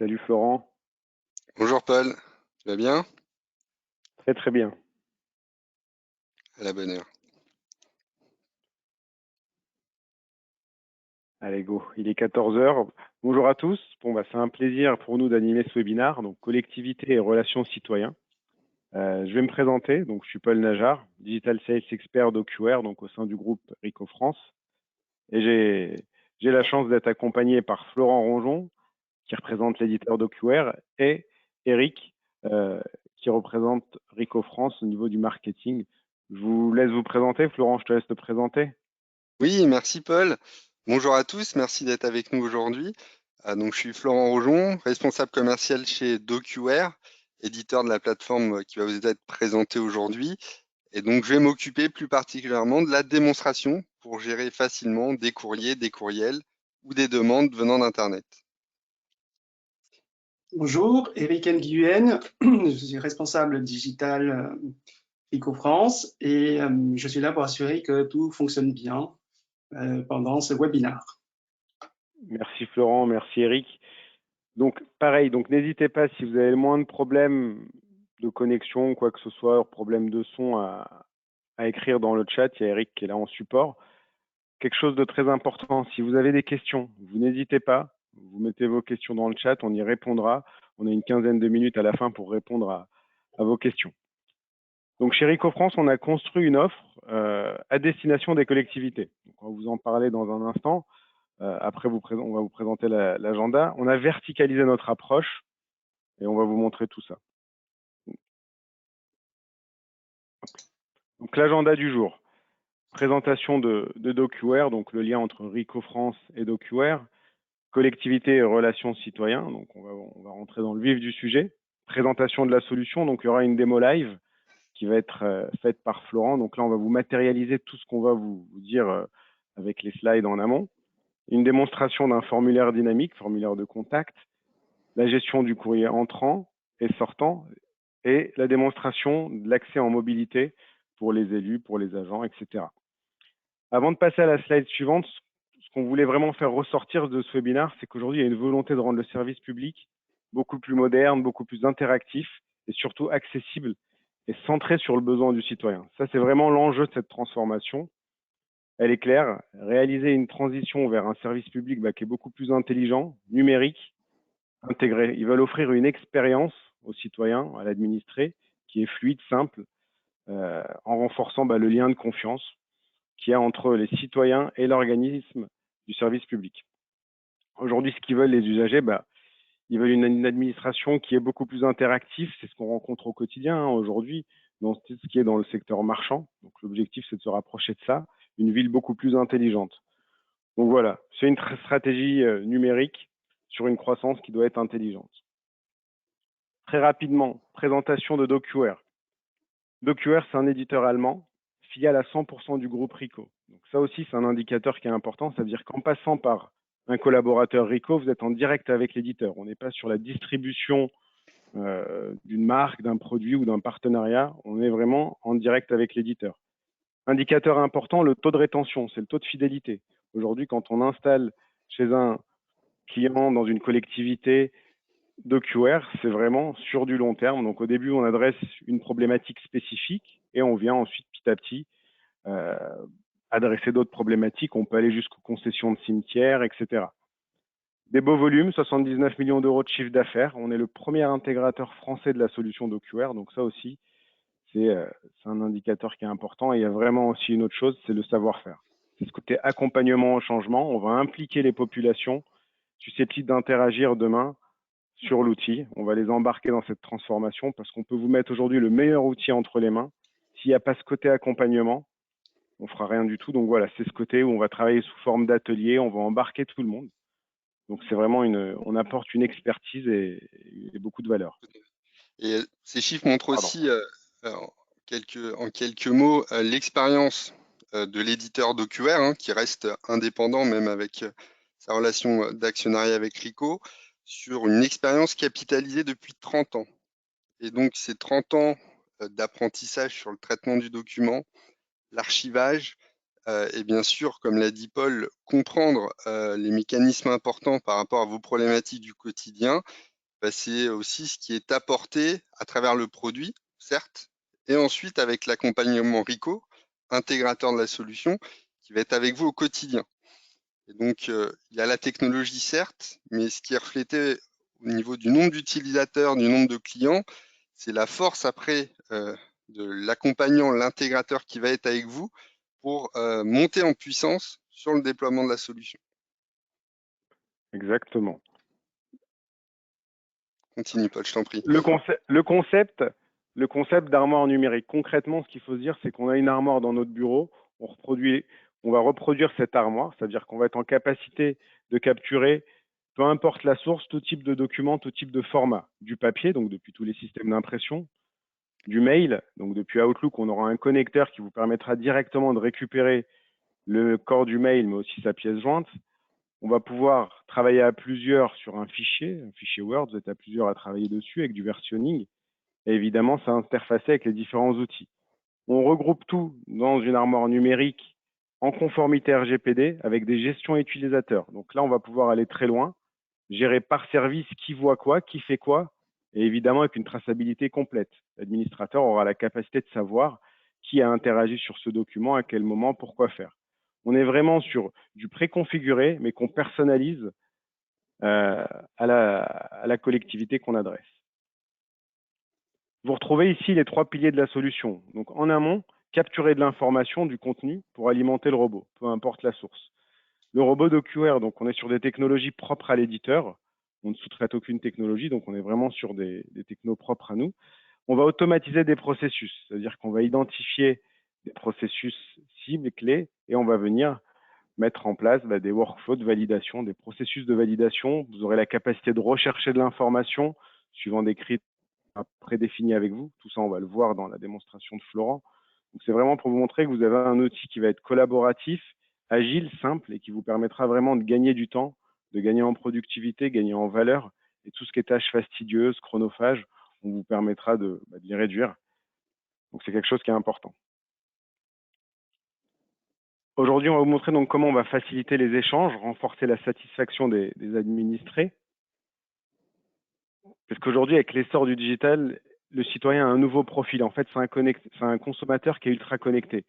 Salut Florent, Bonjour Paul, tu vas bien? très très bien. À la bonne heure. Allez go, il est 14 heures. Bonjour à tous. Bon, c'est un plaisir pour nous d'animer ce webinaire, donc collectivité et relations citoyens. Je vais me présenter, donc je suis Paul Najar, Digital Sales Expert d'OQR, donc au sein du groupe Rico France. Et j'ai la chance d'être accompagné par Florent Ronjon, qui représente l'éditeur d'OQR, et Eric, qui représente Rico France au niveau du marketing. Je vous laisse vous présenter. Florent, je te laisse te présenter. Oui, merci Paul. Bonjour à tous, merci d'être avec nous aujourd'hui. Donc, je suis Florent Rojon, responsable commercial chez DocuWare, éditeur de la plateforme qui va vous être présentée aujourd'hui. Et donc, je vais m'occuper plus particulièrement de la démonstration pour gérer facilement des courriers, des courriels ou des demandes venant d'Internet. Bonjour, Eric Nguyen, je suis responsable digital Rico-France et je suis là pour assurer que tout fonctionne bien pendant ce webinaire. Merci Florent, merci Eric. Donc pareil, donc n'hésitez pas si vous avez le moins de problèmes de connexion, quoi que ce soit, problème de son à écrire dans le chat. Il y a Eric qui est là en support. Quelque chose de très important, si vous avez des questions, vous n'hésitez pas, vous mettez vos questions dans le chat, on y répondra. On a une quinzaine de minutes à la fin pour répondre à vos questions. Donc chez Rico France, on a construit une offre à destination des collectivités. Donc, on va vous en parler dans un instant. Après, on va vous présenter l'agenda. On a verticalisé notre approche et on va vous montrer tout ça. Donc l'agenda du jour, présentation de DocuWare, donc le lien entre Rico France et DocuWare, collectivité et relations citoyens, donc on va rentrer dans le vif du sujet, présentation de la solution, donc il y aura une démo live qui va être faite par Florent, donc là on va vous matérialiser tout ce qu'on va vous dire avec les slides en amont, une démonstration d'un formulaire dynamique, formulaire de contact, la gestion du courrier entrant et sortant, et la démonstration de l'accès en mobilité pour les élus, pour les agents, etc. Avant de passer à la slide suivante, ce qu'on voulait vraiment faire ressortir de ce webinaire, c'est qu'aujourd'hui, il y a une volonté de rendre le service public beaucoup plus moderne, beaucoup plus interactif et surtout accessible et centré sur le besoin du citoyen. Ça, c'est vraiment l'enjeu de cette transformation. Elle est claire, réaliser une transition vers un service public qui est beaucoup plus intelligent, numérique, intégré. Ils veulent offrir une expérience aux citoyens, à l'administré, qui est fluide, simple, en renforçant le lien de confiance qu'il y a entre les citoyens et l'organisme du service public. Aujourd'hui, ce qu'ils veulent les usagers, ils veulent une administration qui est beaucoup plus interactive. C'est ce qu'on rencontre au quotidien aujourd'hui, dans ce qui est dans le secteur marchand. Donc l'objectif, c'est de se rapprocher de ça, une ville beaucoup plus intelligente. Donc voilà, c'est une stratégie numérique sur une croissance qui doit être intelligente. Très rapidement, présentation de DocuWare. DocuWare, c'est un éditeur allemand, filiale à 100% du groupe Rico. Donc ça aussi, c'est un indicateur qui est important. Ça veut dire qu'en passant par un collaborateur Rico, vous êtes en direct avec l'éditeur. On n'est pas sur la distribution d'une marque, d'un produit ou d'un partenariat. On est vraiment en direct avec l'éditeur. Indicateur important, le taux de rétention, c'est le taux de fidélité. Aujourd'hui, quand on installe chez un client dans une collectivité DocuWare, c'est vraiment sur du long terme. Donc au début, on adresse une problématique spécifique et on vient ensuite petit à petit adresser d'autres problématiques. On peut aller jusqu'aux concessions de cimetières, etc. Des beaux volumes, 79 millions d'euros de chiffre d'affaires. On est le premier intégrateur français de la solution DocuWare. Donc ça aussi, c'est un indicateur qui est important. Et il y a vraiment aussi une autre chose, c'est le savoir-faire. C'est ce côté accompagnement au changement. On va impliquer les populations susceptibles d'interagir demain sur l'outil. On va les embarquer dans cette transformation parce qu'on peut vous mettre aujourd'hui le meilleur outil entre les mains. S'il n'y a pas ce côté accompagnement, on ne fera rien du tout. Donc voilà, c'est ce côté où on va travailler sous forme d'atelier, on va embarquer tout le monde. Donc c'est vraiment on apporte une expertise et beaucoup de valeur. Et ces chiffres montrent Pardon. aussi, en quelques mots, l'expérience de l'éditeur DocuWare, qui reste indépendant même avec sa relation d'actionnariat avec Rico, sur une expérience capitalisée depuis 30 ans. Et donc, ces 30 ans d'apprentissage sur le traitement du document, l'archivage, et bien sûr, comme l'a dit Paul, comprendre les mécanismes importants par rapport à vos problématiques du quotidien c'est aussi ce qui est apporté à travers le produit, certes, et ensuite avec l'accompagnement RICO, intégrateur de la solution, qui va être avec vous au quotidien. Et donc, il y a la technologie, certes, mais ce qui est reflété au niveau du nombre d'utilisateurs, du nombre de clients, c'est la force après de l'accompagnant, l'intégrateur qui va être avec vous pour monter en puissance sur le déploiement de la solution. Exactement. Continue, Paul, je t'en prie. Le concept d'armoire numérique. Concrètement, ce qu'il faut se dire, c'est qu'on a une armoire dans notre bureau, on va reproduire cette armoire, c'est-à-dire qu'on va être en capacité de capturer, peu importe la source, tout type de document, tout type de format. Du papier, donc depuis tous les systèmes d'impression, du mail, donc depuis Outlook, on aura un connecteur qui vous permettra directement de récupérer le corps du mail, mais aussi sa pièce jointe. On va pouvoir travailler à plusieurs sur un fichier Word, vous êtes à plusieurs à travailler dessus avec du versionning. Et évidemment, ça interfacé avec les différents outils. On regroupe tout dans une armoire numérique en conformité RGPD avec des gestions utilisateurs. Donc là, on va pouvoir aller très loin, gérer par service qui voit quoi, qui fait quoi, et évidemment avec une traçabilité complète. L'administrateur aura la capacité de savoir qui a interagi sur ce document, à quel moment, pourquoi faire. On est vraiment sur du préconfiguré, mais qu'on personnalise à la collectivité qu'on adresse. Vous retrouvez ici les 3 piliers de la solution. Donc en amont, capturer de l'information, du contenu pour alimenter le robot, peu importe la source. Le robot DocuWare, donc on est sur des technologies propres à l'éditeur. On ne sous-traite aucune technologie, donc on est vraiment sur des technos propres à nous. On va automatiser des processus, c'est-à-dire qu'on va identifier des processus cibles, clés, et on va venir mettre en place des workflows de validation, des processus de validation. Vous aurez la capacité de rechercher de l'information suivant des critères prédéfinis avec vous. Tout ça, on va le voir dans la démonstration de Florent. Donc, c'est vraiment pour vous montrer que vous avez un outil qui va être collaboratif, agile, simple et qui vous permettra vraiment de gagner du temps, de gagner en productivité, gagner en valeur. Et tout ce qui est tâches fastidieuses, chronophages, on vous permettra de les réduire. Donc, c'est quelque chose qui est important. Aujourd'hui, on va vous montrer donc comment on va faciliter les échanges, renforcer la satisfaction des administrés. Parce qu'aujourd'hui, avec l'essor du digital, le citoyen a un nouveau profil. En fait, c'est un consommateur qui est ultra connecté.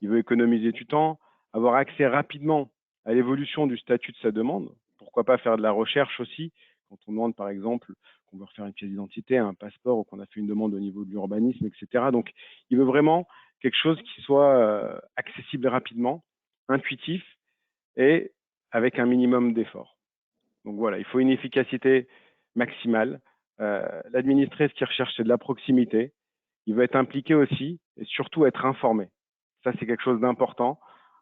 Il veut économiser du temps, avoir accès rapidement à l'évolution du statut de sa demande. Pourquoi pas faire de la recherche aussi, quand on demande par exemple qu'on veut refaire une pièce d'identité, un passeport ou qu'on a fait une demande au niveau de l'urbanisme, etc. Donc, il veut vraiment quelque chose qui soit accessible rapidement, intuitif et avec un minimum d'effort. Donc voilà, il faut une efficacité maximale. L'administré, ce qu'il recherche, c'est de la proximité. Il veut être impliqué aussi et surtout être informé. Ça, c'est quelque chose d'important.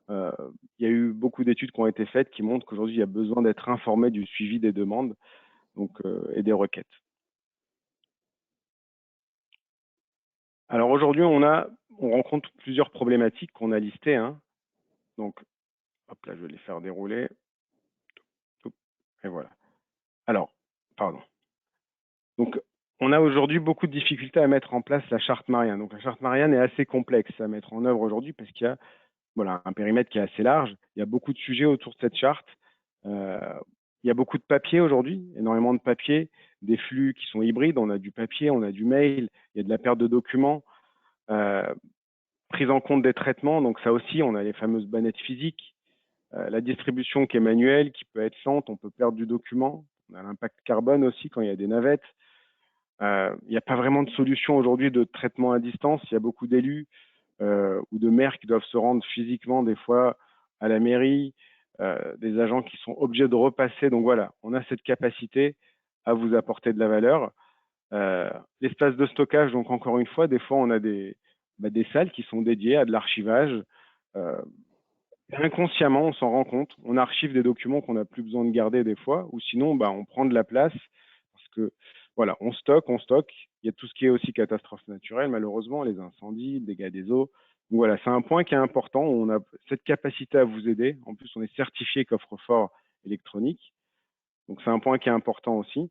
Il y a eu beaucoup d'études qui ont été faites qui montrent qu'aujourd'hui, il y a besoin d'être informé du suivi des demandes et des requêtes. Alors aujourd'hui, on rencontre plusieurs problématiques qu'on a listées. Donc, hop là, je vais les faire dérouler. Et voilà. Alors, pardon. Donc, on a aujourd'hui beaucoup de difficultés à mettre en place la charte Marianne. Donc, la charte Marianne est assez complexe à mettre en œuvre aujourd'hui parce qu'il y a un périmètre qui est assez large. Il y a beaucoup de sujets autour de cette charte. Il y a beaucoup de papier aujourd'hui, énormément de papier, des flux qui sont hybrides. On a du papier, on a du mail, il y a de la perte de documents, prise en compte des traitements. Donc, ça aussi, on a les fameuses bannettes physiques, la distribution qui est manuelle, qui peut être lente, on peut perdre du document. On a l'impact carbone aussi quand il y a des navettes. Il n'y a pas vraiment de solution aujourd'hui de traitement à distance. Il y a beaucoup d'élus ou de maires qui doivent se rendre physiquement des fois à la mairie, des agents qui sont obligés de repasser. Donc voilà, on a cette capacité à vous apporter de la valeur. L'espace de stockage, donc encore une fois, des fois on a des salles qui sont dédiées à de l'archivage. Inconsciemment, on s'en rend compte. On archive des documents qu'on n'a plus besoin de garder des fois, ou sinon on prend de la place parce que voilà, on stocke. Il y a tout ce qui est aussi catastrophe naturelle, malheureusement, les incendies, les dégâts des eaux. Donc voilà, c'est un point qui est important. On a cette capacité à vous aider. En plus, on est certifié coffre-fort électronique. Donc c'est un point qui est important aussi.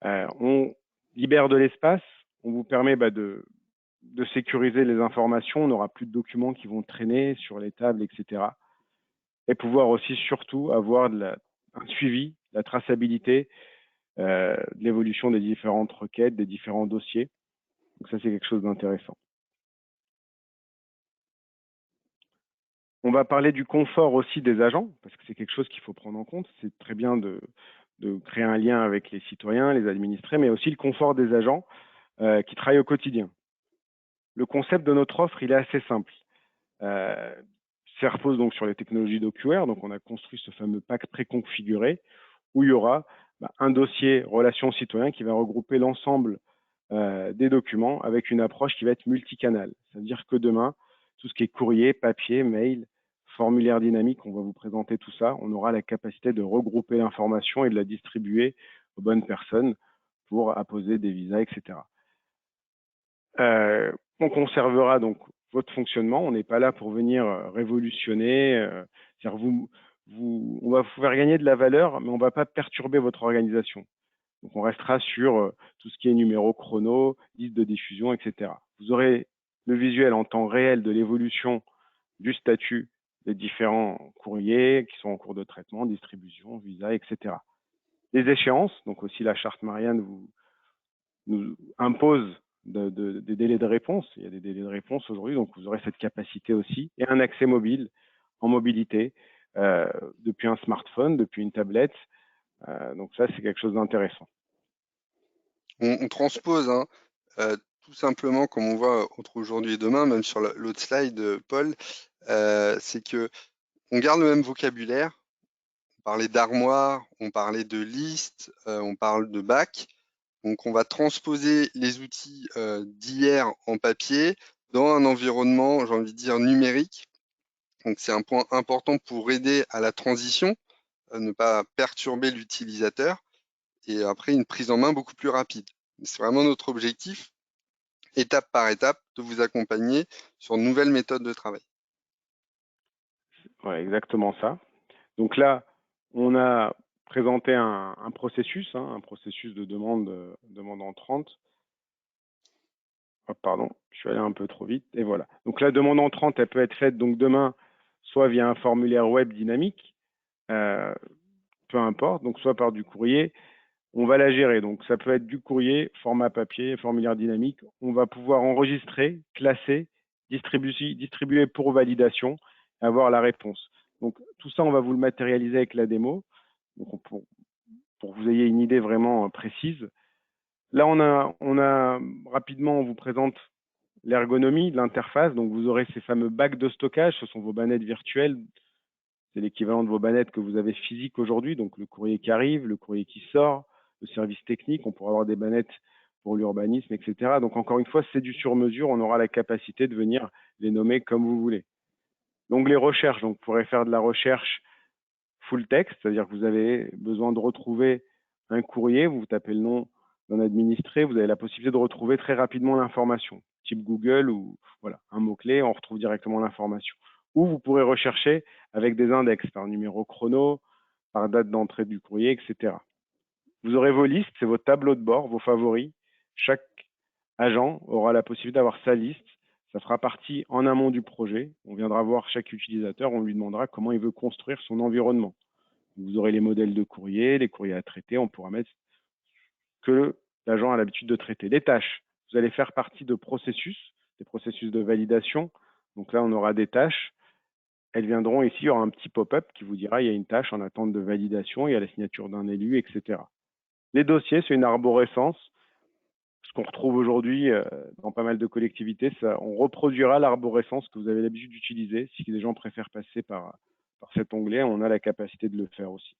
On libère de l'espace. On vous permet de sécuriser les informations. On n'aura plus de documents qui vont traîner sur les tables, etc. Et pouvoir aussi surtout avoir un suivi, la traçabilité, de l'évolution des différentes requêtes, des différents dossiers. Donc ça, c'est quelque chose d'intéressant. On va parler du confort aussi des agents, parce que c'est quelque chose qu'il faut prendre en compte. C'est très bien de créer un lien avec les citoyens, les administrés, mais aussi le confort des agents qui travaillent au quotidien. Le concept de notre offre, il est assez simple. Ça repose donc sur les technologies d'OQR. Donc, on a construit ce fameux pack préconfiguré où il y aura un dossier relations citoyens qui va regrouper l'ensemble des documents avec une approche qui va être multicanal. C'est-à-dire que demain, tout ce qui est courrier, papier, mail, formulaire dynamique, on va vous présenter tout ça. On aura la capacité de regrouper l'information et de la distribuer aux bonnes personnes pour apposer des visas, etc. On conservera donc votre fonctionnement. On n'est pas là pour venir révolutionner. On va vous faire gagner de la valeur, mais on ne va pas perturber votre organisation. Donc, on restera sur tout ce qui est numéro chrono, liste de diffusion, etc. Vous aurez le visuel en temps réel de l'évolution du statut des différents courriers qui sont en cours de traitement, distribution, visa, etc. Les échéances, donc aussi la charte Marianne nous impose des délais de réponse. Il y a des délais de réponse aujourd'hui, donc vous aurez cette capacité aussi. Et un accès mobile en mobilité depuis un smartphone, depuis une tablette. Donc ça, c'est quelque chose d'intéressant. On transpose tout simplement, comme on voit entre aujourd'hui et demain, même sur l'autre slide, Paul, c'est que on garde le même vocabulaire. On parlait d'armoire, on parlait de liste, on parle de bac. Donc, on va transposer les outils d'hier en papier dans un environnement, j'ai envie de dire, numérique. Donc, c'est un point important pour aider à la transition, ne pas perturber l'utilisateur et après une prise en main beaucoup plus rapide. C'est vraiment notre objectif, étape par étape, de vous accompagner sur de nouvelles méthodes de travail. Ouais, exactement ça. Donc là, on a présenté un processus de demande entrante. Oh, pardon, je suis allé un peu trop vite. Et voilà. Donc la demande entrante, elle peut être faite donc demain, soit via un formulaire web dynamique, peu importe, donc soit par du courrier. On va la gérer. Donc ça peut être du courrier, format papier, formulaire dynamique. On va pouvoir enregistrer, classer, distribuer pour validation et avoir la réponse. Donc tout ça, on va vous le matérialiser avec la démo. Donc, pour que vous ayez une idée vraiment précise. Là, on a rapidement, on vous présente l'ergonomie de l'interface. Donc, vous aurez ces fameux bacs de stockage. Ce sont vos bannettes virtuelles. C'est l'équivalent de vos bannettes que vous avez physiques aujourd'hui. Donc, le courrier qui arrive, le courrier qui sort, le service technique. On pourra avoir des bannettes pour l'urbanisme, etc. Donc, encore une fois, c'est du sur-mesure. On aura la capacité de venir les nommer comme vous voulez. Donc, les recherches. Donc, vous pourrez faire de la recherche full text, c'est-à-dire que vous avez besoin de retrouver un courrier, vous tapez le nom d'un administré, vous avez la possibilité de retrouver très rapidement l'information, type Google ou voilà, un mot-clé, on retrouve directement l'information. Ou vous pourrez rechercher avec des index par numéro chrono, par date d'entrée du courrier, etc. Vous aurez vos listes, c'est vos tableaux de bord, vos favoris. Chaque agent aura la possibilité d'avoir sa liste. Ça fera partie en amont du projet. On viendra voir chaque utilisateur, on lui demandera comment il veut construire son environnement. Vous aurez les modèles de courrier, les courriers à traiter, on pourra mettre que l'agent a l'habitude de traiter. Les tâches, vous allez faire partie de processus, des processus de validation. Donc là, on aura des tâches. Elles viendront ici, il y aura un petit pop-up qui vous dira il y a une tâche en attente de validation, il y a la signature d'un élu, etc. Les dossiers, c'est une arborescence. Ce qu'on retrouve aujourd'hui dans pas mal de collectivités, on reproduira l'arborescence que vous avez l'habitude d'utiliser. Si les gens préfèrent passer par cet onglet, on a la capacité de le faire aussi.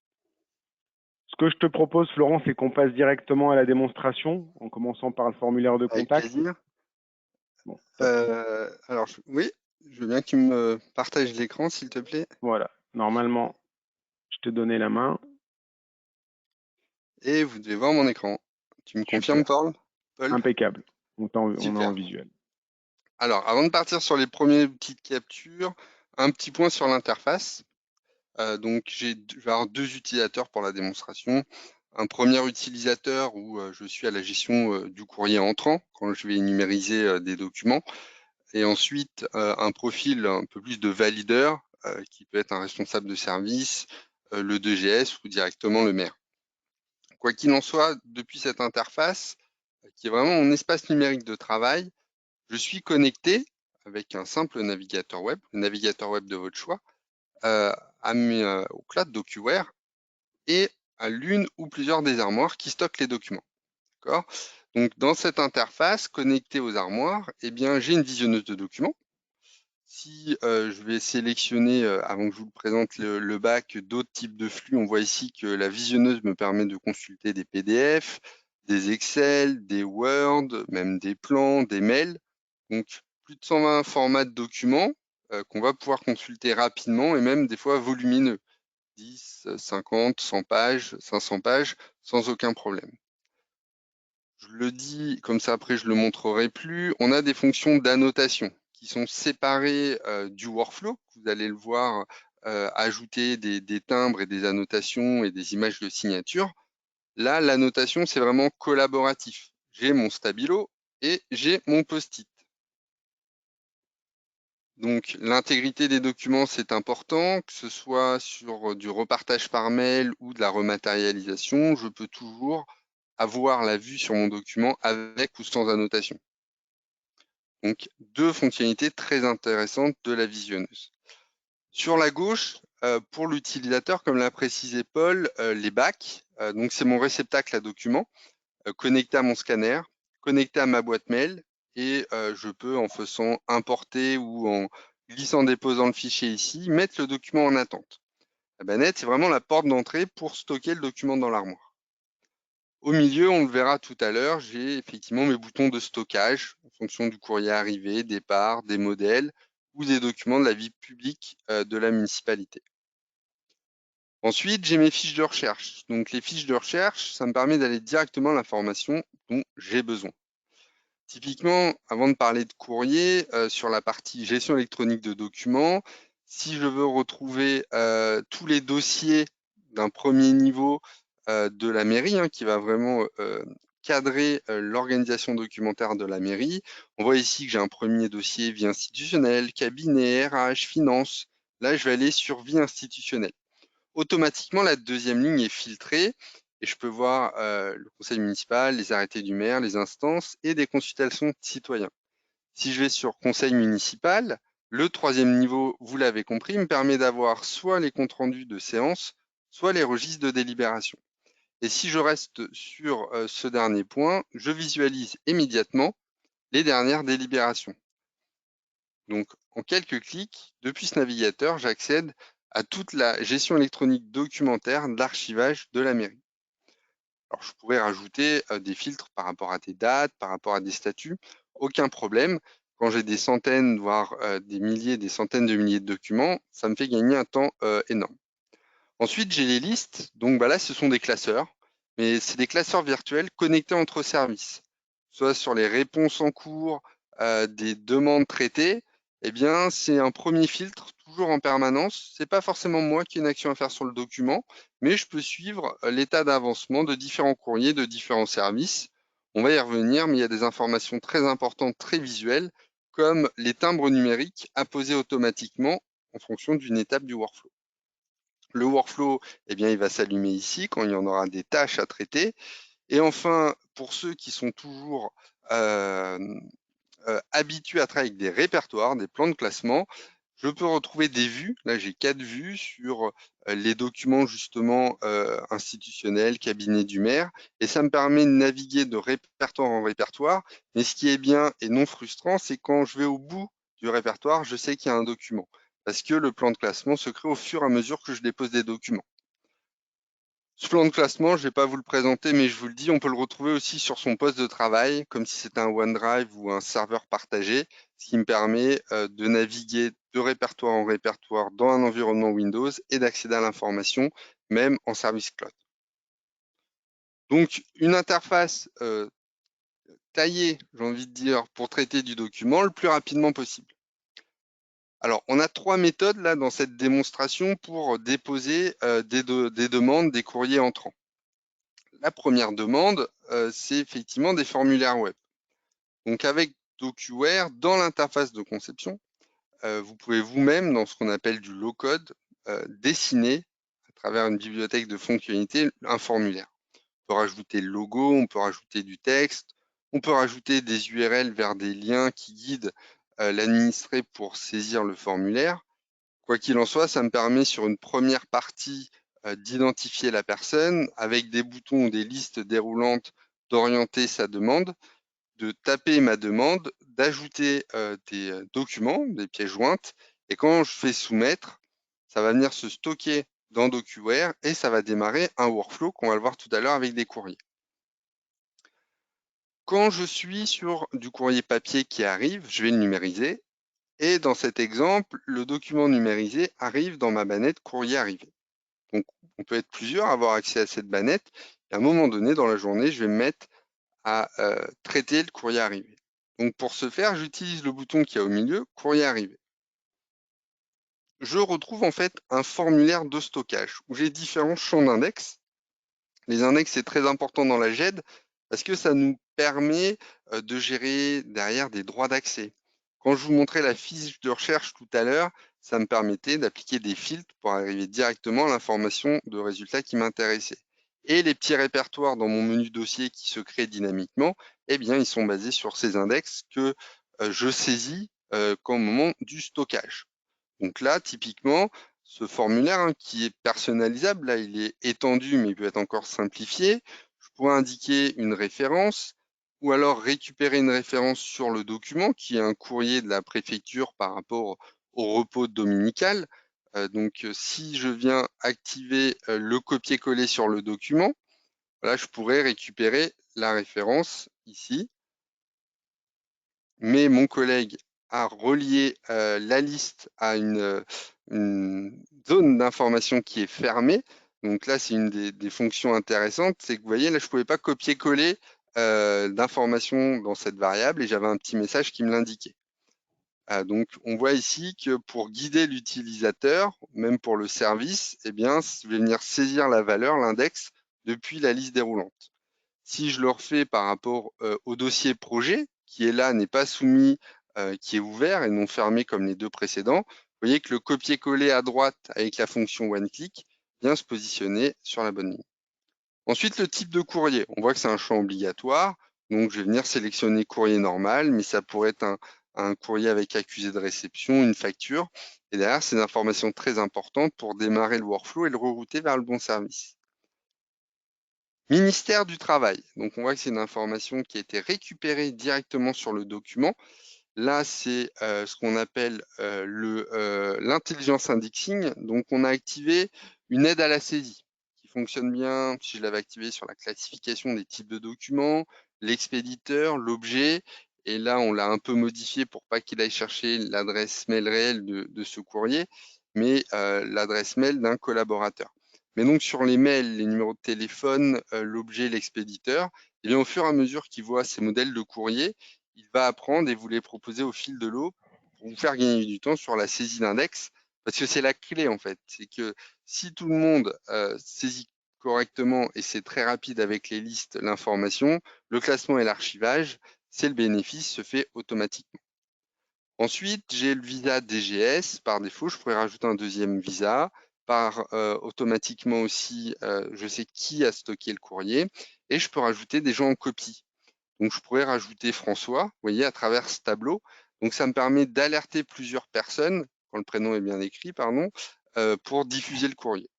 Ce que je te propose, Florent, c'est qu'on passe directement à la démonstration, en commençant par le formulaire de contact. Avec plaisir. Bon, alors, oui, je veux bien que tu me partages l'écran, s'il te plaît. Voilà, normalement, je te donnais la main. Et vous devez voir mon écran. Tu me confirmes, Paul? Impeccable. On est en visuel. Alors, avant de partir sur les premières petites captures, un petit point sur l'interface. Donc, je vais avoir deux utilisateurs pour la démonstration. Un premier utilisateur où je suis à la gestion du courrier entrant, quand je vais numériser des documents. Et ensuite, un profil un peu plus de valideur, qui peut être un responsable de service, le DGS ou directement le maire. Quoi qu'il en soit, depuis cette interface, qui est vraiment mon espace numérique de travail, je suis connecté avec un simple navigateur web, le navigateur web de votre choix, au cloud DocuWare et à l'une ou plusieurs des armoires qui stockent les documents. Donc, dans cette interface connectée aux armoires, eh bien, j'ai une visionneuse de documents. Si je vais sélectionner, avant que je vous le présente, le bac, d'autres types de flux, on voit ici que la visionneuse me permet de consulter des PDF, des Excel, des Word, même des plans, des mails. Donc, plus de 120 formats de documents qu'on va pouvoir consulter rapidement et même des fois volumineux. 10, 50, 100 pages, 500 pages, sans aucun problème. Je le dis, comme ça après je le montrerai plus, on a des fonctions d'annotation qui sont séparées du workflow. Vous allez le voir ajouter des timbres et des annotations et des images de signature. Là, l'annotation, c'est vraiment collaboratif. J'ai mon stabilo et j'ai mon post-it. Donc, l'intégrité des documents, c'est important, que ce soit sur du repartage par mail ou de la rematérialisation, je peux toujours avoir la vue sur mon document avec ou sans annotation. Donc, deux fonctionnalités très intéressantes de la visionneuse. Sur la gauche, pour l'utilisateur, comme l'a précisé Paul, les bacs, donc c'est mon réceptacle à documents, connecté à mon scanner, connecté à ma boîte mail, et je peux, en faisant importer ou en glissant déposant le fichier ici, mettre le document en attente. La bannette, c'est vraiment la porte d'entrée pour stocker le document dans l'armoire. Au milieu, on le verra tout à l'heure, j'ai effectivement mes boutons de stockage en fonction du courrier arrivé, départ, des modèles ou des documents de la vie publique de la municipalité. Ensuite, j'ai mes fiches de recherche. Donc, les fiches de recherche, ça me permet d'aller directement à l'information dont j'ai besoin. Typiquement, avant de parler de courrier, sur la partie gestion électronique de documents, si je veux retrouver tous les dossiers d'un premier niveau de la mairie, qui va vraiment cadrer l'organisation documentaire de la mairie, on voit ici que j'ai un premier dossier vie institutionnelle, cabinet, RH, finance. Là, je vais aller sur vie institutionnelle. Automatiquement, la deuxième ligne est filtrée et je peux voir le conseil municipal, les arrêtés du maire, les instances et des consultations de citoyens. Si je vais sur conseil municipal, le troisième niveau, vous l'avez compris, me permet d'avoir soit les comptes rendus de séance, soit les registres de délibération. Et si je reste sur ce dernier point, je visualise immédiatement les dernières délibérations. Donc, en quelques clics, depuis ce navigateur, j'accède à toute la gestion électronique documentaire de l'archivage de la mairie. Alors, je pourrais rajouter des filtres par rapport à des dates, par rapport à des statuts, aucun problème. Quand j'ai des centaines, voire des milliers, des centaines de milliers de documents, ça me fait gagner un temps énorme. Ensuite, j'ai les listes. Donc là, ce sont des classeurs, mais c'est des classeurs virtuels connectés entre services, soit sur les réponses en cours, des demandes traitées. Eh bien, c'est un premier filtre, toujours en permanence. C'est pas forcément moi qui ai une action à faire sur le document, mais je peux suivre l'état d'avancement de différents courriers, de différents services. On va y revenir, mais il y a des informations très importantes, très visuelles, comme les timbres numériques apposés automatiquement en fonction d'une étape du workflow. Le workflow, eh bien, il va s'allumer ici quand il y en aura des tâches à traiter. Et enfin, pour ceux qui sont toujours habitués à travailler avec des répertoires, des plans de classement, je peux retrouver des vues. Là, j'ai 4 vues sur les documents justement institutionnels, cabinet du maire. Et ça me permet de naviguer de répertoire en répertoire. Mais ce qui est bien et non frustrant, c'est quand je vais au bout du répertoire, je sais qu'il y a un document. Parce que le plan de classement se crée au fur et à mesure que je dépose des documents. Ce plan de classement, je ne vais pas vous le présenter, mais je vous le dis, on peut le retrouver aussi sur son poste de travail, comme si c'était un OneDrive ou un serveur partagé, ce qui me permet de naviguer de répertoire en répertoire dans un environnement Windows et d'accéder à l'information, même en service cloud. Donc, une interface taillée, j'ai envie de dire, pour traiter du document le plus rapidement possible. Alors, on a 3 méthodes là dans cette démonstration pour déposer des demandes, des courriers entrants. La première demande, c'est effectivement des formulaires web. Donc, avec DocuWare, dans l'interface de conception, vous pouvez vous-même, dans ce qu'on appelle du low-code, dessiner à travers une bibliothèque de fonctionnalités un formulaire. peut rajouter le logo, on peut rajouter du texte, on peut rajouter des URL vers des liens qui guident l'administré pour saisir le formulaire. Quoi qu'il en soit, ça me permet sur une première partie d'identifier la personne avec des boutons ou des listes déroulantes d'orienter sa demande, de taper ma demande, d'ajouter des documents, des pièces jointes, et quand je fais soumettre, ça va venir se stocker dans DocuWare et ça va démarrer un workflow qu'on va le voir tout à l'heure avec des courriers. Quand je suis sur du courrier papier qui arrive, je vais le numériser. Et dans cet exemple, le document numérisé arrive dans ma bannette courrier arrivé. Donc, on peut être plusieurs à avoir accès à cette bannette. Et à un moment donné, dans la journée, je vais me mettre à traiter le courrier arrivé. Donc, pour ce faire, j'utilise le bouton qui est au milieu, courrier arrivé. Je retrouve en fait un formulaire de stockage où j'ai différents champs d'index. Les index, c'est très important dans la GED parce que ça nous permet de gérer derrière des droits d'accès. Quand je vous montrais la fiche de recherche tout à l'heure, ça me permettait d'appliquer des filtres pour arriver directement à l'information de résultats qui m'intéressait. Et les petits répertoires dans mon menu dossier qui se créent dynamiquement, eh bien, ils sont basés sur ces index que je saisis au moment du stockage. Donc là, typiquement, ce formulaire qui est personnalisable, là, il est étendu, mais il peut être encore simplifié. Je pourrais indiquer une référence ou alors récupérer une référence sur le document qui est un courrier de la préfecture par rapport au repos dominical. Donc, si je viens activer le copier-coller sur le document, là, je pourrais récupérer la référence ici. Mais mon collègue a relié la liste à une zone d'information qui est fermée. Donc là, c'est une des fonctions intéressantes, c'est que vous voyez, là, je ne pouvais pas copier-coller d'informations dans cette variable et j'avais un petit message qui me l'indiquait. Donc, on voit ici que pour guider l'utilisateur, même pour le service, eh bien, je vais venir saisir la valeur, l'index, depuis la liste déroulante. Si je le refais par rapport au dossier projet, qui est là, n'est pas soumis, qui est ouvert et non fermé comme les deux précédents, vous voyez que le copier-coller à droite avec la fonction one-click vient se positionner sur la bonne ligne. Ensuite, le type de courrier. On voit que c'est un champ obligatoire, donc je vais venir sélectionner courrier normal, mais ça pourrait être un courrier avec accusé de réception, une facture. Et derrière, c'est une information très importante pour démarrer le workflow et le rerouter vers le bon service. Ministère du Travail. Donc, on voit que c'est une information qui a été récupérée directement sur le document. Là, c'est ce qu'on appelle l'intelligence indexing. Donc, on a activé une aide à la saisie qui fonctionne bien si je l'avais activé sur la classification des types de documents, l'expéditeur, l'objet. Et là, on l'a un peu modifié pour pas qu'il aille chercher l'adresse mail réelle de ce courrier, mais l'adresse mail d'un collaborateur. Mais donc, sur les mails, les numéros de téléphone, l'objet, l'expéditeur, et bien, au fur et à mesure qu'il voit ces modèles de courrier, il va apprendre et vous les proposer au fil de l'eau pour vous faire gagner du temps sur la saisie d'index, parce que c'est la clé en fait. C'est que si tout le monde saisit correctement et c'est très rapide avec les listes, l'information, le classement et l'archivage, c'est le bénéfice se fait automatiquement. Ensuite, j'ai le visa DGS. Par défaut, je pourrais rajouter un deuxième visa. Automatiquement aussi, je sais qui a stocké le courrier et je peux rajouter des gens en copie. Donc, je pourrais rajouter François, vous voyez, à travers ce tableau. Donc, ça me permet d'alerter plusieurs personnes, quand le prénom est bien écrit, pardon, pour diffuser le courrier.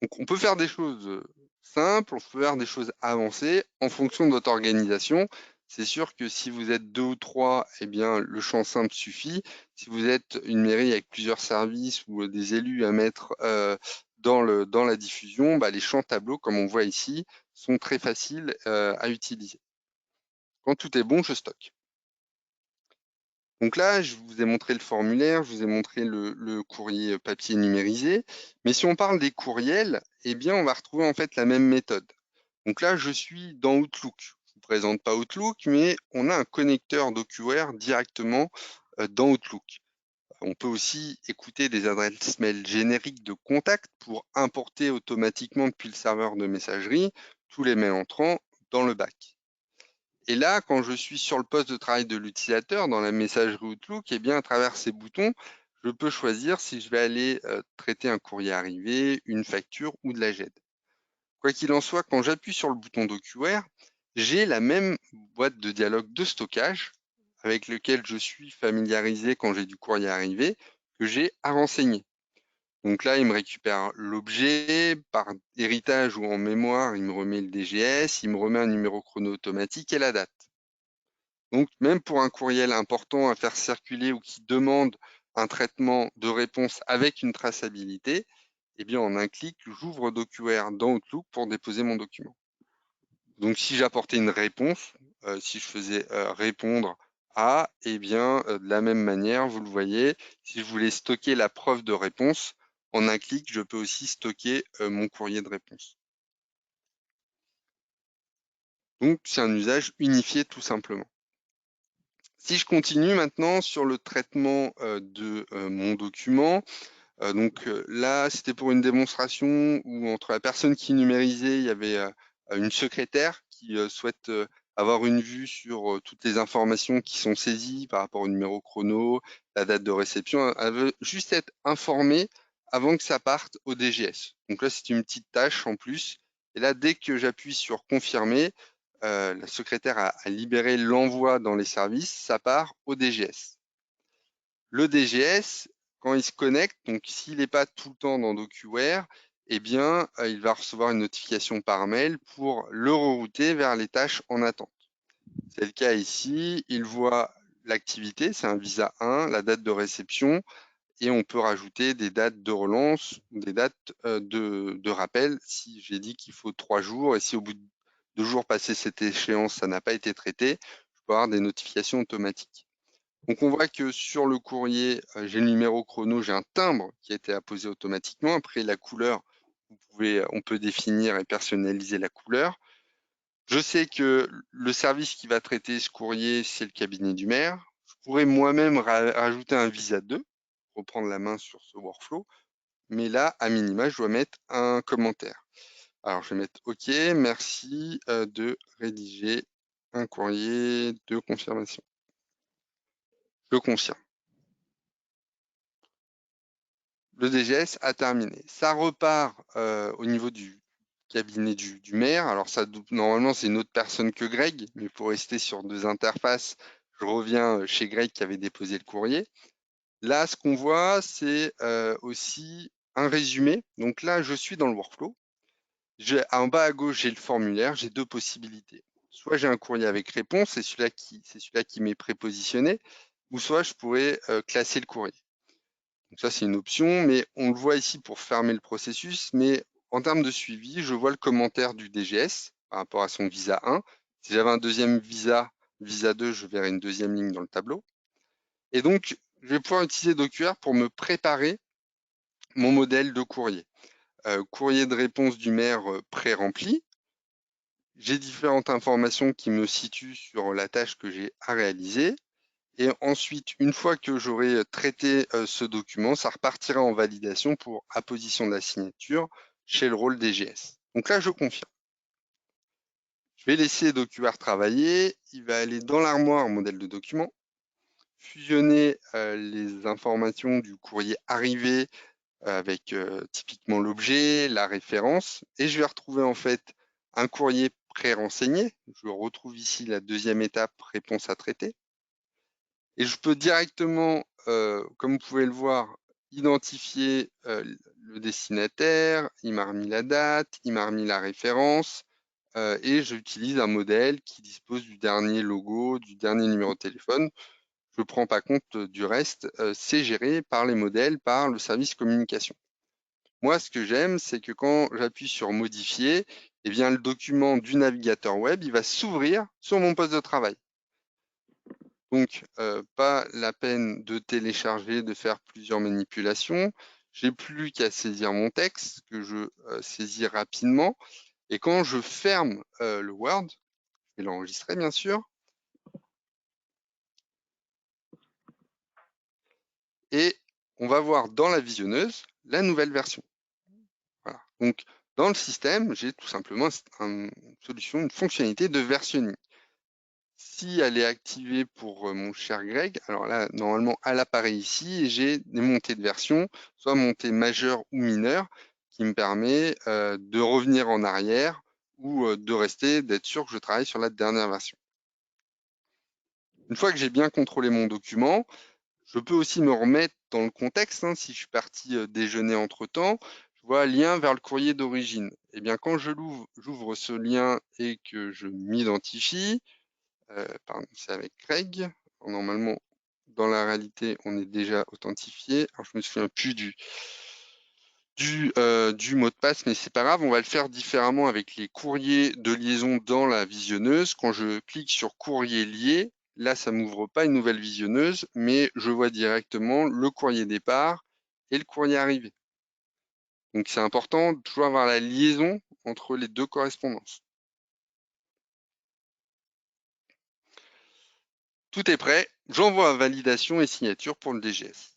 Donc, on peut faire des choses simples, on peut faire des choses avancées en fonction de votre organisation. C'est sûr que si vous êtes 2 ou 3, eh bien, le champ simple suffit. Si vous êtes une mairie avec plusieurs services ou des élus à mettre dans la diffusion, bah, les champs tableaux, comme on voit ici, sont très faciles à utiliser. Quand tout est bon, je stocke. Donc là, je vous ai montré le formulaire, je vous ai montré le courrier papier numérisé. Mais si on parle des courriels, eh bien, on va retrouver en fait la même méthode. Donc là, je suis dans Outlook. Je ne vous présente pas Outlook, mais on a un connecteur DocuWare directement dans Outlook. On peut aussi écouter des adresses mail génériques de contact pour importer automatiquement depuis le serveur de messagerie tous les mails entrants dans le bac. Et là, quand je suis sur le poste de travail de l'utilisateur, dans la messagerie Outlook, eh bien, à travers ces boutons, je peux choisir si je vais aller traiter un courrier arrivé, une facture ou de la GED. Quoi qu'il en soit, quand j'appuie sur le bouton DocuWare, j'ai la même boîte de dialogue de stockage avec lequel je suis familiarisé quand j'ai du courrier arrivé, que j'ai à renseigner. Donc là, il me récupère l'objet, par héritage ou en mémoire, il me remet le DGS, il me remet un numéro chrono automatique et la date. Donc même pour un courriel important à faire circuler ou qui demande un traitement de réponse avec une traçabilité, eh bien en un clic, j'ouvre DocuWare dans Outlook pour déposer mon document. Donc si j'apportais une réponse, si je faisais répondre à, eh bien de la même manière, vous le voyez, si je voulais stocker la preuve de réponse, en un clic, je peux aussi stocker mon courrier de réponse. Donc c'est un usage unifié tout simplement. Si je continue maintenant sur le traitement de mon document, là, c'était pour une démonstration où entre la personne qui numérisait, il y avait une secrétaire qui souhaite avoir une vue sur toutes les informations qui sont saisies par rapport au numéro chrono, la date de réception. Elle veut juste être informée avant que ça parte au DGS. Donc là, c'est une petite tâche en plus. Et là, dès que j'appuie sur confirmer, la secrétaire a libéré l'envoi dans les services, ça part au DGS. Le DGS, quand il se connecte, donc s'il n'est pas tout le temps dans DocuWare, eh bien, il va recevoir une notification par mail pour le rerouter vers les tâches en attente. C'est le cas ici, il voit l'activité, c'est un visa 1, la date de réception, et on peut rajouter des dates de relance ou des dates de rappel. Si j'ai dit qu'il faut 3 jours, et si au bout de 2 jours passés cette échéance, ça n'a pas été traité, je peux avoir des notifications automatiques. Donc on voit que sur le courrier, j'ai le numéro chrono, j'ai un timbre qui a été apposé automatiquement. Après la couleur, on peut définir et personnaliser la couleur. Je sais que le service qui va traiter ce courrier, c'est le cabinet du maire. Je pourrais moi-même rajouter un visa 2, reprendre la main sur ce workflow. Mais là, à minima, je dois mettre un commentaire. Alors je vais mettre OK, merci de rédiger un courrier de confirmation. Je confirme. Le DGS a terminé. Ça repart au niveau du cabinet du maire. Alors ça, normalement, c'est une autre personne que Greg, mais pour rester sur 2 interfaces, je reviens chez Greg qui avait déposé le courrier. Là, ce qu'on voit, c'est aussi un résumé. Donc là, je suis dans le workflow. En bas à gauche, j'ai le formulaire. J'ai 2 possibilités. Soit j'ai un courrier avec réponse, c'est celui-là qui m'est prépositionné, ou soit je pourrais classer le courrier. Donc ça, c'est une option, mais on le voit ici pour fermer le processus. Mais en termes de suivi, je vois le commentaire du DGS par rapport à son visa 1. Si j'avais un deuxième visa 2, je verrais une deuxième ligne dans le tableau. Et donc, je vais pouvoir utiliser DocuWare pour me préparer mon modèle de courrier. Courrier de réponse du maire pré-rempli. J'ai différentes informations qui me situent sur la tâche que j'ai à réaliser. Et ensuite, une fois que j'aurai traité ce document, ça repartira en validation pour apposition de la signature chez le rôle DGS. Donc là, je confirme. Je vais laisser DocuWare travailler. Il va aller dans l'armoire modèle de document, fusionner les informations du courrier arrivé avec typiquement l'objet, la référence, et je vais retrouver en fait un courrier pré-renseigné. Je retrouve ici la deuxième étape, réponse à traiter. Et je peux directement, comme vous pouvez le voir, identifier le destinataire, il m'a remis la date, il m'a remis la référence, et j'utilise un modèle qui dispose du dernier logo, du dernier numéro de téléphone. Je ne prends pas compte du reste, c'est géré par les modèles, par le service communication. Moi, ce que j'aime, c'est que quand j'appuie sur modifier, eh bien, le document du navigateur web, il va s'ouvrir sur mon poste de travail. Donc, pas la peine de télécharger, de faire plusieurs manipulations. J'ai plus qu'à saisir mon texte que je saisis rapidement. Et quand je ferme le Word, je vais l'enregistrer bien sûr. Et on va voir dans la visionneuse la nouvelle version. Voilà. Donc, dans le système, j'ai tout simplement une solution, une fonctionnalité de versionning. Si elle est activée pour mon cher Greg, alors là, normalement, elle apparaît ici et j'ai des montées de version, soit montée majeure ou mineure. qui me permet de revenir en arrière ou d'être sûr que je travaille sur la dernière version. Une fois que j'ai bien contrôlé mon document, je peux aussi me remettre dans le contexte. Si je suis parti déjeuner entre-temps, je vois lien vers le courrier d'origine. Eh bien, quand j'ouvre ce lien et que je m'identifie, pardon, c'est avec Greg. Normalement, dans la réalité, on est déjà authentifié. Alors, je me souviens plus du mot de passe, mais c'est pas grave, on va le faire différemment avec les courriers de liaison dans la visionneuse. Quand je clique sur courrier lié, là, ça m'ouvre pas une nouvelle visionneuse, mais je vois directement le courrier départ et le courrier arrivé. Donc, c'est important de toujours avoir la liaison entre les deux correspondances. Tout est prêt, j'envoie à validation et signature pour le DGS.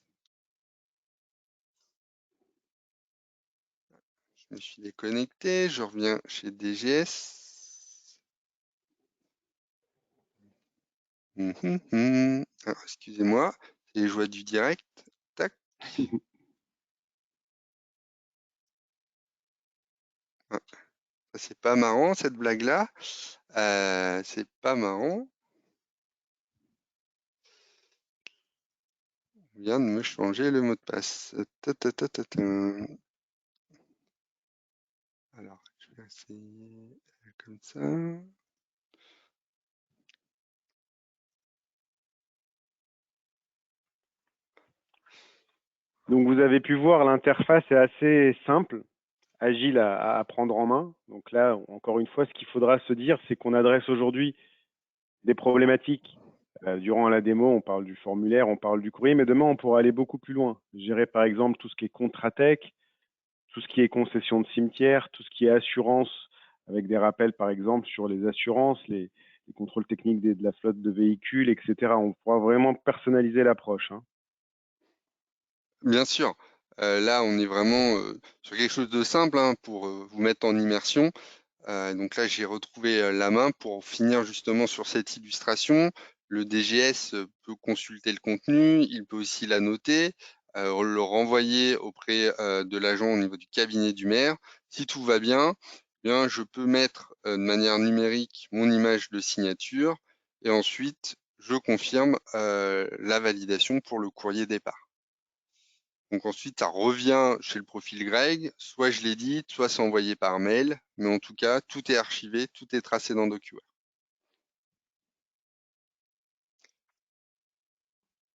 Je me suis déconnecté, je reviens chez DGS. Excusez-moi, c'est les joies du direct. Tac. Ah, ça, c'est pas marrant cette blague-là. C'est pas marrant. On vient de me changer le mot de passe. Alors, je vais essayer comme ça. Donc vous avez pu voir, l'interface est assez simple, agile à prendre en main. Donc là, encore une fois, ce qu'il faudra se dire, c'est qu'on adresse aujourd'hui des problématiques. Durant la démo, on parle du formulaire, on parle du courrier, mais demain, on pourra aller beaucoup plus loin. Gérer par exemple tout ce qui est Contratech, tout ce qui est concession de cimetière, tout ce qui est assurance, avec des rappels par exemple sur les assurances, les contrôles techniques de la flotte de véhicules, etc. On pourra vraiment personnaliser l'approche. Bien sûr. Là, on est vraiment sur quelque chose de simple pour vous mettre en immersion. Donc là, j'ai retrouvé la main pour finir justement sur cette illustration. Le DGS peut consulter le contenu, il peut aussi la noter, le renvoyer auprès de l'agent au niveau du cabinet du maire. Si tout va bien, je peux mettre de manière numérique mon image de signature et ensuite, je confirme la validation pour le courrier départ. Donc ensuite, ça revient chez le profil Greg, soit je l'édite, soit c'est envoyé par mail, mais en tout cas, tout est archivé, tout est tracé dans DocuWare.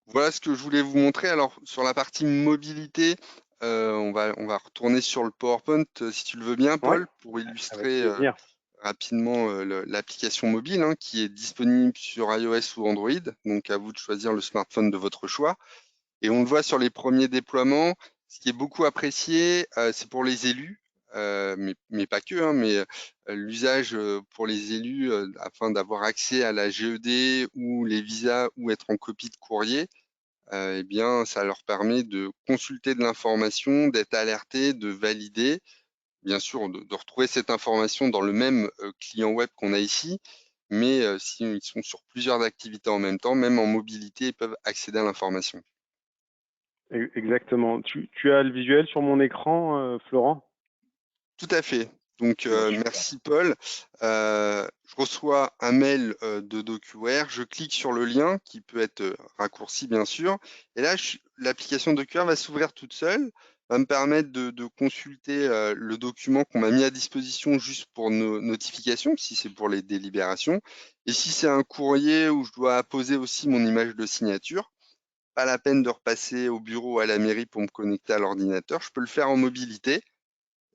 Voilà ce que je voulais vous montrer. Alors, sur la partie mobilité, on va retourner sur le PowerPoint, si tu le veux bien, Paul, Ouais, pour avec illustrer plaisir. rapidement l'application mobile qui est disponible sur iOS ou Android. Donc, à vous de choisir le smartphone de votre choix. Et on le voit sur les premiers déploiements, ce qui est beaucoup apprécié, c'est pour les élus, mais pas que, mais l'usage pour les élus afin d'avoir accès à la GED ou les visas ou être en copie de courrier, eh bien, ça leur permet de consulter de l'information, d'être alerté, de valider, bien sûr, de retrouver cette information dans le même client web qu'on a ici, mais s'ils sont sur plusieurs activités en même temps, même en mobilité, ils peuvent accéder à l'information. Exactement. Tu as le visuel sur mon écran, Florent? Tout à fait. Donc, Bon, super. merci Paul. Je reçois un mail de DocuWare. Je clique sur le lien qui peut être raccourci, bien sûr. Et là, l'application DocuWare va s'ouvrir toute seule, va me permettre de consulter le document qu'on m'a mis à disposition juste pour nos notifications, si c'est pour les délibérations. Et si c'est un courrier où je dois apposer aussi mon image de signature, pas la peine de repasser au bureau ou à la mairie pour me connecter à l'ordinateur. Je peux le faire en mobilité.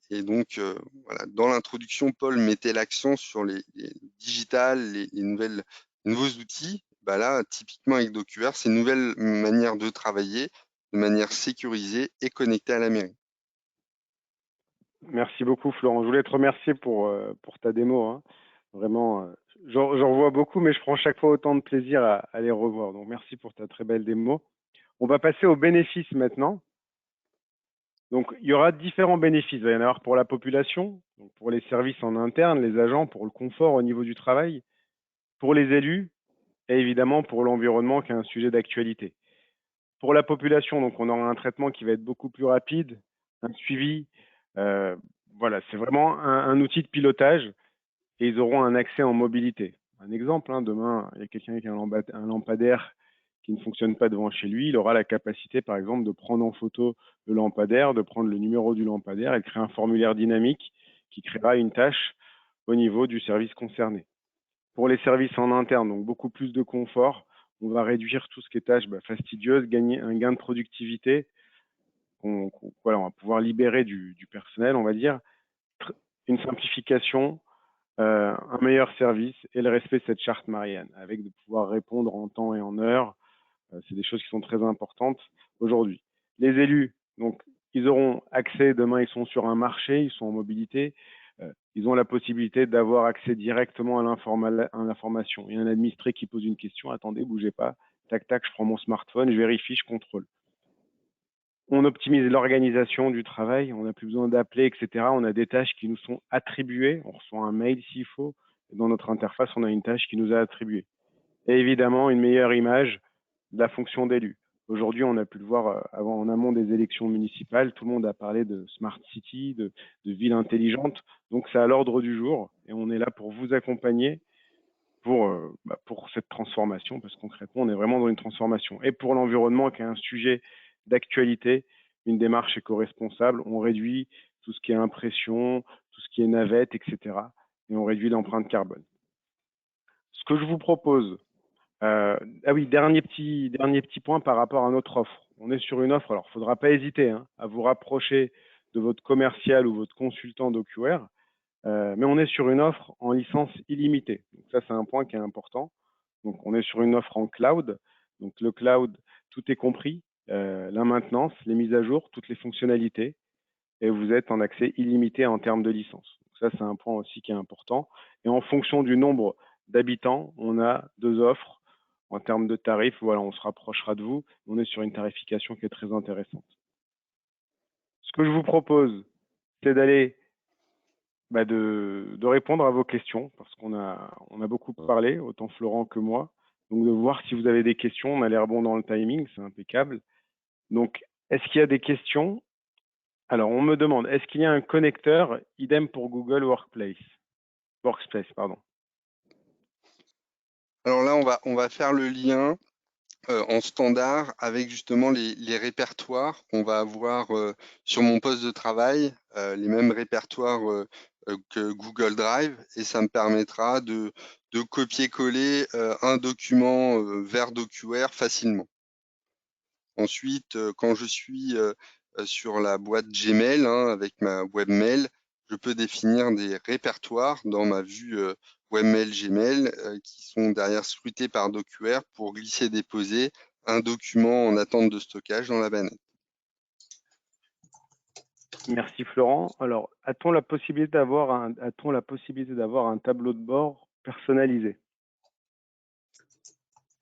Et donc, voilà, dans l'introduction, Paul mettait l'accent sur les digitales, les nouveaux outils. Bah là, typiquement avec DocuWare, c'est une nouvelle manière de travailler, de manière sécurisée et connectée à la mairie. Merci beaucoup, Florent. Je voulais te remercier pour ta démo. Vraiment, j'en vois beaucoup, mais je prends chaque fois autant de plaisir à les revoir. Donc, merci pour ta très belle démo. On va passer aux bénéfices maintenant. Donc, il y aura différents bénéfices. Il va y en avoir pour la population, donc pour les services en interne, les agents, pour le confort au niveau du travail, pour les élus et évidemment pour l'environnement qui est un sujet d'actualité. Pour la population, donc on aura un traitement qui va être beaucoup plus rapide, un suivi Voilà, c'est vraiment un outil de pilotage et ils auront un accès en mobilité. Un exemple, hein, demain, il y a quelqu'un qui a un lampadaire qui ne fonctionne pas devant chez lui, il aura la capacité, par exemple, de prendre en photo le lampadaire, de prendre le numéro du lampadaire et de créer un formulaire dynamique qui créera une tâche au niveau du service concerné. Pour les services en interne, donc beaucoup plus de confort, on va réduire tout ce qui est tâches fastidieuses, gagner un gain de productivité, voilà, on va pouvoir libérer du personnel, on va dire, une simplification, un meilleur service et le respect de cette charte Marianne, avec de pouvoir répondre en temps et en heure. C'est des choses qui sont très importantes aujourd'hui. Les élus, donc, ils auront accès, demain, ils sont sur un marché, ils sont en mobilité, ils ont la possibilité d'avoir accès directement à l'information. Il y a un administré qui pose une question, attendez, bougez pas, tac, tac, je prends mon smartphone, je vérifie, je contrôle. On optimise l'organisation du travail, on n'a plus besoin d'appeler, etc. On a des tâches qui nous sont attribuées, on reçoit un mail s'il faut, et dans notre interface, on a une tâche qui nous a attribuée. Et évidemment, une meilleure image de la fonction d'élu. Aujourd'hui, on a pu le voir avant, en amont des élections municipales, tout le monde a parlé de smart city, de ville intelligente, donc c'est à l'ordre du jour, et on est là pour vous accompagner pour cette transformation, parce que concrètement, on est vraiment dans une transformation. Et pour l'environnement, qui est un sujet d'actualité, une démarche éco-responsable, on réduit tout ce qui est impression, tout ce qui est navette, etc. Et on réduit l'empreinte carbone. Ce que je vous propose, ah oui, dernier petit point par rapport à notre offre. On est sur une offre, alors il ne faudra pas hésiter à vous rapprocher de votre commercial ou votre consultant d'OQR, mais on est sur une offre en licence illimitée. Donc ça, c'est un point qui est important. Donc, on est sur une offre en cloud. Donc, le cloud, tout est compris. La maintenance, les mises à jour, toutes les fonctionnalités. Et vous êtes en accès illimité en termes de licence. Donc, ça, c'est un point aussi qui est important. Et en fonction du nombre d'habitants, on a 2 offres. En termes de tarifs, voilà, on se rapprochera de vous. On est sur une tarification qui est très intéressante. Ce que je vous propose, c'est d'aller de répondre à vos questions, parce qu'on a beaucoup parlé, autant Florent que moi. Donc, de voir si vous avez des questions. On a l'air bon dans le timing, c'est impeccable. Donc, est-ce qu'il y a des questions? Alors, on me demande, est-ce qu'il y a un connecteur, idem pour Google Workspace, pardon. Alors là, on va faire le lien en standard avec justement les répertoires qu'on va avoir sur mon poste de travail, les mêmes répertoires que Google Drive, et ça me permettra de copier-coller un document vers DocuWare facilement. Ensuite, quand je suis sur la boîte Gmail, avec ma webmail, je peux définir des répertoires dans ma vue webmail Gmail qui sont derrière scrutés par DocuWare pour glisser-déposer un document en attente de stockage dans la bannette. Merci Florent. Alors, a-t-on la possibilité d'avoir un tableau de bord personnalisé?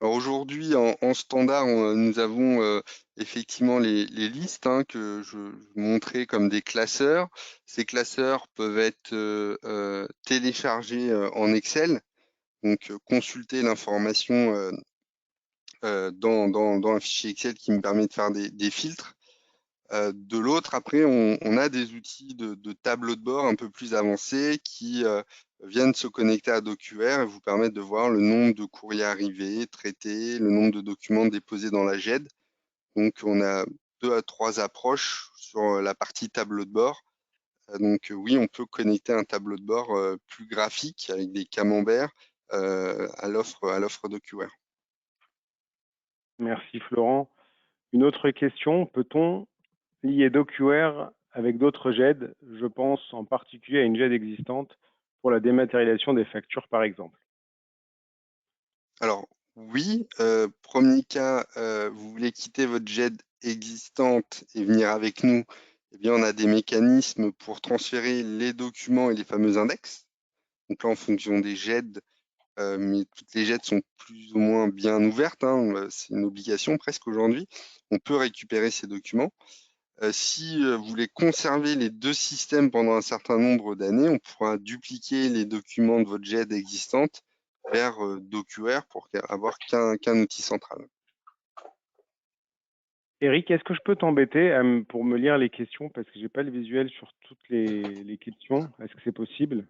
Alors aujourd'hui, en standard, nous avons effectivement les listes que je montrais comme des classeurs. Ces classeurs peuvent être téléchargés en Excel, donc consulter l'information dans un fichier Excel qui me permet de faire des filtres. De l'autre, après, on a des outils de tableau de bord un peu plus avancés qui viennent se connecter à DocuWare et vous permettent de voir le nombre de courriers arrivés, traités, le nombre de documents déposés dans la GED. Donc, on a 2 à 3 approches sur la partie tableau de bord. Donc, oui, on peut connecter un tableau de bord plus graphique avec des camemberts à l'offre DocuWare. Merci Florent. Une autre question, peut-on lier DocuWare avec d'autres GED? Je pense en particulier à une GED existante pour la dématérialisation des factures, par exemple. Alors oui, premier cas, vous voulez quitter votre GED existante et venir avec nous, eh bien on a des mécanismes pour transférer les documents et les fameux index. Donc là, en fonction des GED, mais toutes les GED sont plus ou moins bien ouvertes, c'est une obligation presque aujourd'hui. On peut récupérer ces documents. Si vous voulez conserver les 2 systèmes pendant un certain nombre d'années, on pourra dupliquer les documents de votre GED existante vers DocuWare pour avoir qu'un outil central. Eric, est-ce que je peux t'embêter pour me lire les questions parce que j'ai pas le visuel sur toutes les questions? Est-ce que c'est possible?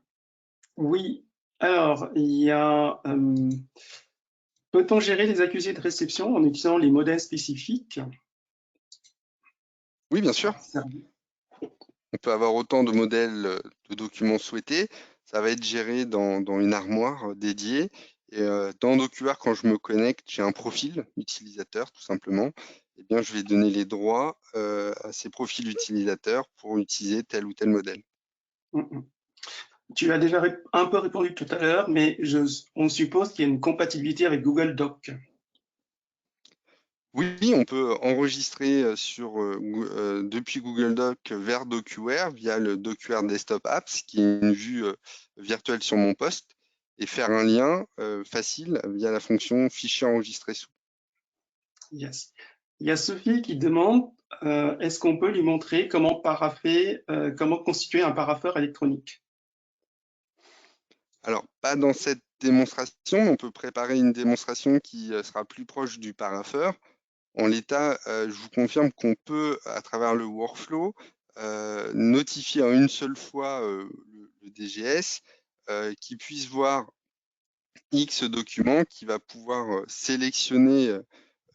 Oui, alors, il y a peut-on gérer les accusés de réception en utilisant les modèles spécifiques? Oui, bien sûr. Servi. On peut avoir autant de modèles de documents souhaités. Ça va être géré dans une armoire dédiée. Et dans DocuWare, quand je me connecte, j'ai un profil utilisateur, tout simplement. Eh bien, je vais donner les droits à ces profils utilisateurs pour utiliser tel ou tel modèle. Mhm. Tu as déjà un peu répondu tout à l'heure, mais on suppose qu'il y a une compatibilité avec Google Doc. Oui, on peut enregistrer depuis Google Doc vers DocuWare via le DocuWare Desktop Apps, qui est une vue virtuelle sur mon poste, et faire un lien facile via la fonction fichier enregistré sous. Yes. Il y a Sophie qui demande est-ce qu'on peut lui montrer comment comment constituer un parapheur électronique? Alors, pas dans cette démonstration, mais on peut préparer une démonstration qui sera plus proche du parapheur. En l'état, je vous confirme qu'on peut, à travers le workflow, notifier en une seule fois le DGS qui puisse voir X documents, qui va pouvoir sélectionner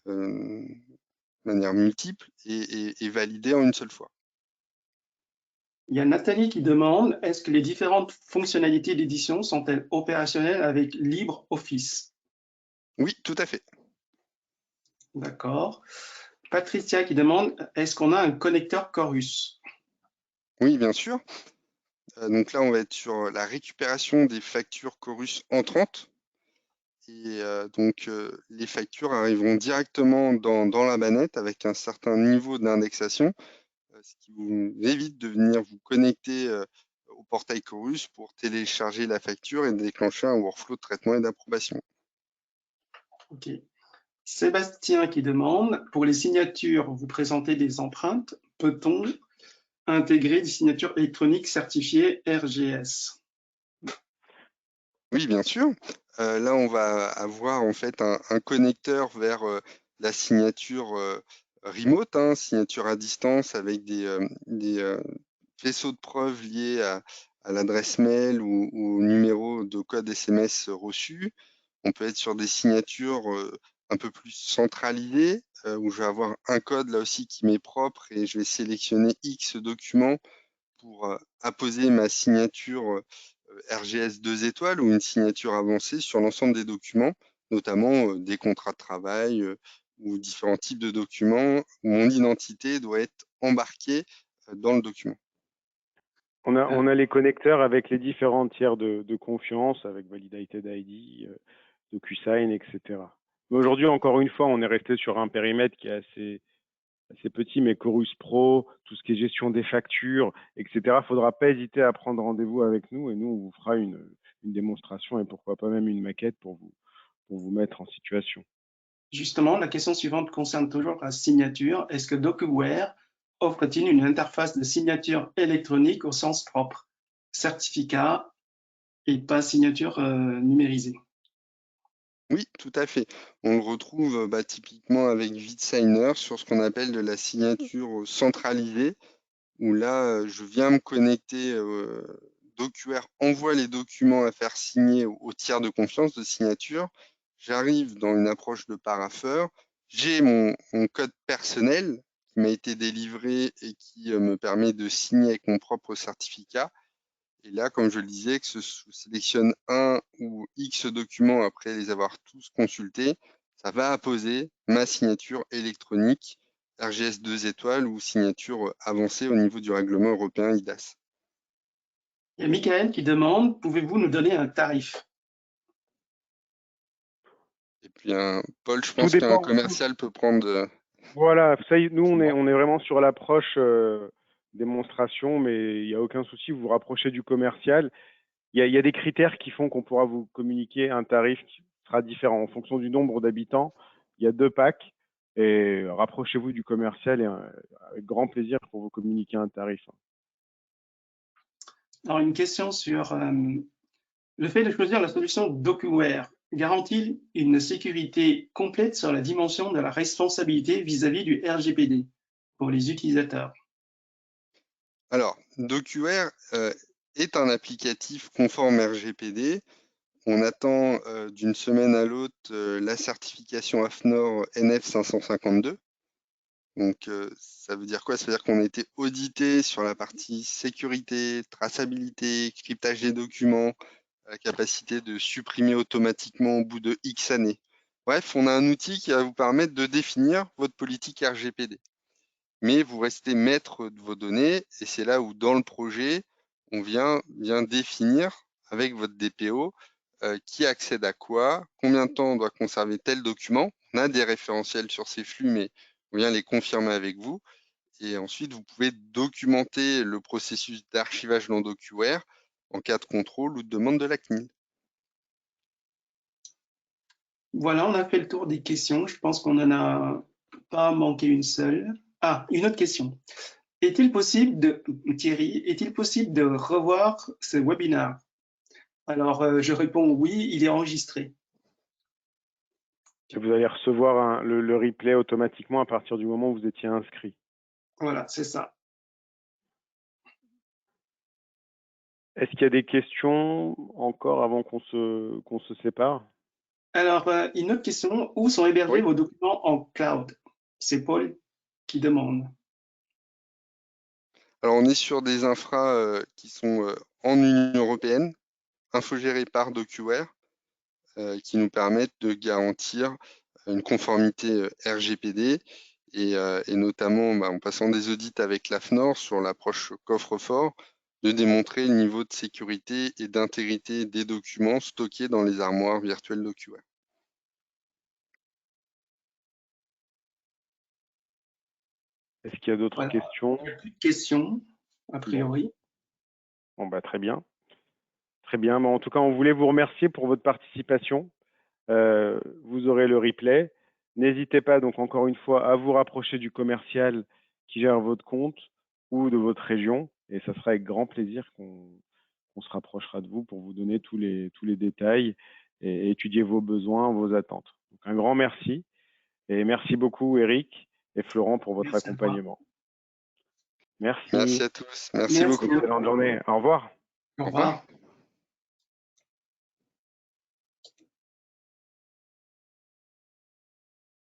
de manière multiple et valider en une seule fois. Il y a Nathalie qui demande est-ce que les différentes fonctionnalités d'édition sont-elles opérationnelles avec LibreOffice? Oui, tout à fait. D'accord. Patricia qui demande est-ce qu'on a un connecteur Chorus? Oui, bien sûr. Donc là, on va être sur la récupération des factures Chorus entrantes. Et donc, les factures arriveront directement dans la manette avec un certain niveau d'indexation, ce qui vous évite de venir vous connecter au portail Chorus pour télécharger la facture et déclencher un workflow de traitement et d'approbation. Ok. Sébastien qui demande pour les signatures, vous présentez des empreintes, peut-on intégrer des signatures électroniques certifiées RGS? Oui, bien sûr. Là, on va avoir en fait un connecteur vers la signature remote, hein, signature à distance avec des faisceaux de preuves liés à l'adresse mail ou au numéro de code SMS reçu. On peut être sur des signatures un peu plus centralisées, où je vais avoir un code là aussi qui m'est propre et je vais sélectionner X documents pour apposer ma signature RGS 2 étoiles ou une signature avancée sur l'ensemble des documents, notamment des contrats de travail ou différents types de documents où mon identité doit être embarquée dans le document. On a les connecteurs avec les différents tiers de confiance, avec Validated ID, DocuSign, etc. Mais aujourd'hui, encore une fois, on est resté sur un périmètre qui est assez petit, mais Chorus Pro, tout ce qui est gestion des factures, etc. Il ne faudra pas hésiter à prendre rendez-vous avec nous et nous, on vous fera une démonstration et pourquoi pas même une maquette pour vous mettre en situation. Justement, la question suivante concerne toujours la signature. Est-ce que DocuWare offre-t-il une interface de signature électronique au sens propre, certificat et pas signature numérisée? Oui, tout à fait. On le retrouve typiquement avec VidSigner sur ce qu'on appelle de la signature centralisée, où là, je viens me connecter, DocuWare envoie les documents à faire signer au tiers de confiance de signature. J'arrive dans une approche de parapheur, j'ai mon code personnel qui m'a été délivré et qui me permet de signer avec mon propre certificat. Et là, comme je le disais, que je sélectionne un ou X documents après les avoir tous consultés, ça va apposer ma signature électronique RGS 2 étoiles ou signature avancée au niveau du règlement européen IDAS. Il y a Michael qui demande pouvez-vous nous donner un tarif? Et puis, Paul, je Tout pense qu'un dépend. commercial peut prendre. Voilà, ça, nous, on est vraiment sur l'approche démonstration, mais il n'y a aucun souci, vous vous rapprochez du commercial. Il y a des critères qui font qu'on pourra vous communiquer un tarif qui sera différent en fonction du nombre d'habitants. Il y a 2 packs et rapprochez-vous du commercial et avec grand plaisir pour vous communiquer un tarif. Alors, une question sur le fait de choisir la solution DocuWare. garantit une sécurité complète sur la dimension de la responsabilité vis-à-vis du RGPD pour les utilisateurs? Alors, DocuWare est un applicatif conforme RGPD. On attend d'une semaine à l'autre la certification AFNOR NF 552. Donc, ça veut dire quoi? Ça veut dire qu'on a été audité sur la partie sécurité, traçabilité, cryptage des documents, la capacité de supprimer automatiquement au bout de X années. Bref, on a un outil qui va vous permettre de définir votre politique RGPD. Mais vous restez maître de vos données et c'est là où, dans le projet, on vient définir avec votre DPO qui accède à quoi, combien de temps on doit conserver tel document. On a des référentiels sur ces flux, mais on vient les confirmer avec vous. Et ensuite, vous pouvez documenter le processus d'archivage dans DocuWare en cas de contrôle ou de demande de la CNIL. Voilà, on a fait le tour des questions. Je pense qu'on n'en a pas manqué une seule. Ah, une autre question. Thierry, est-il possible de revoir ce webinaire? Alors, je réponds oui, il est enregistré. Vous allez recevoir le replay automatiquement à partir du moment où vous étiez inscrit. Voilà, c'est ça. Est-ce qu'il y a des questions encore avant qu'on se sépare? Alors, une autre question, où sont hébergés Oui. vos documents en cloud? C'est Paul qui demande. Alors, on est sur des infras qui sont en Union européenne, infogérées par DocuWare, qui nous permettent de garantir une conformité RGPD et notamment en passant des audits avec l'AFNOR sur l'approche coffre-fort, de démontrer le niveau de sécurité et d'intégrité des documents stockés dans les armoires virtuelles DocuWare. Est-ce qu'il y a d'autres questions? Il n'y a plus de questions, a priori. Bon, bah, très bien. Très bien. En tout cas, on voulait vous remercier pour votre participation. Vous aurez le replay. N'hésitez pas, donc encore une fois, à vous rapprocher du commercial qui gère votre compte ou de votre région. Et ça sera avec grand plaisir qu'on se rapprochera de vous pour vous donner tous les détails et étudier vos besoins, vos attentes. Donc, un grand merci. Et merci beaucoup, Eric et Florent, pour votre accompagnement. Merci. Merci à tous. Merci beaucoup. Excellente journée. Au revoir. Au revoir.